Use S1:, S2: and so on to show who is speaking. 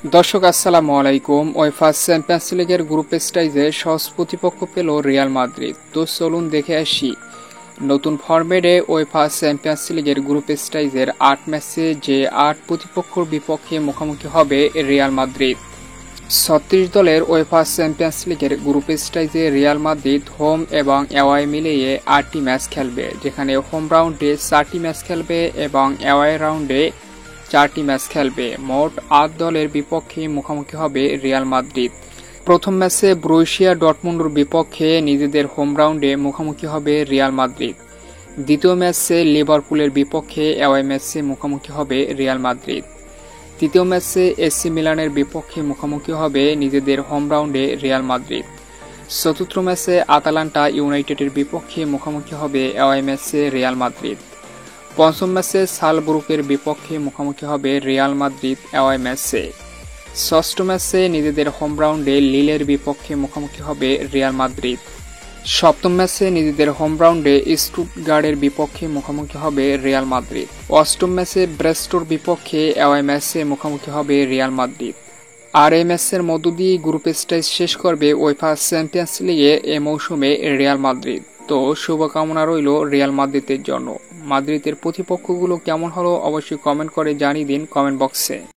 S1: দর্শক আসসালামু আলাইকুম। ওয়েফা চ্যাম্পিয়ন্স লিগের গ্রুপ স্টেজে সহজ প্রতিপক্ষ পেল রিয়াল মাদ্রিদ। তো চলুন দেখে আসি নতুন ফরম্যাটে ওয়েফা চ্যাম্পিয়ন্স লিগের গ্রুপ স্টেজের ৮ ম্যাচে যে ৮ প্রতিপক্ষর বিপক্ষে মুখোমুখি হবে রিয়াল মাদ্রিদ। ৩৬ দলের ওয়েফা চ্যাম্পিয়ন্স লিগের গ্রুপ স্টেজে রিয়াল মাদ্রিদ হোম এবং অ্যাওয়ে মিলিয়ে ৮টি ম্যাচ খেলবে, যেখানে হোম রাউন্ডে ৪টি ম্যাচ খেলবে এবং অ্যাওয়ে রাউন্ডে ৪টি ম্যাচ খেলবে। মোট ৮ দলের বিপক্ষে মুখোমুখি হবে রিয়াল মাদ্রিদ। প্রথম ম্যাচে ব্রুসিয়া ডর্টমুন্ডের বিপক্ষে নিজেদের হোম রাউন্ডে মুখোমুখি হবে রিয়াল মাদ্রিদ। দ্বিতীয় ম্যাচে লিভারপুলের বিপক্ষে অ্যাওয়ে ম্যাচে মুখোমুখি হবে রিয়াল মাদ্রিদ। তৃতীয় ম্যাচে এসি মিলানের বিপক্ষে মুখোমুখি হবে নিজেদের হোম রাউন্ডে রিয়াল মাদ্রিদ। চতুর্থ ম্যাচে আতালান্টা ইউনাইটেডের বিপক্ষে মুখোমুখি হবে অ্যাওয়ে ম্যাচে রিয়াল মাদ্রিদ। পঞ্চম ম্যাচে সালব্রুকের বিপক্ষে মুখোমুখি হবে রিয়াল মাদ্রিদ অ্যাওয়ে ম্যাচে। ষষ্ঠ ম্যাচে নিজেদের হোম রাউন্ডে লিলের বিপক্ষে মুখোমুখি হবে রিয়াল মাদ্রিদ। সপ্তম ম্যাচে নিজেদের হোম রাউন্ডে স্টুটগার্টের বিপক্ষে মুখোমুখি হবে রিয়াল মাদ্রিদ। অষ্টম ম্যাচে ব্রেস্টোর বিপক্ষে অ্যাওয়ে ম্যাচে মুখোমুখি হবে রিয়াল মাদ্রিদ। আর এই ম্যাচের মধ্য দিয়ে গ্রুপ স্টেজ শেষ করবে ওয়েফা চ্যাম্পিয়ন্স লিগে এ মৌসুমে রিয়াল মাদ্রিদ। তো শুভকামনা রইল রিয়াল মাদ্রিদের জন্য। মাদ্রিদের প্রতিপক্ষগুলো কেমন হলো অবশ্যই কমেন্ট করে জানিয়ে দিন কমেন্ট বক্সে।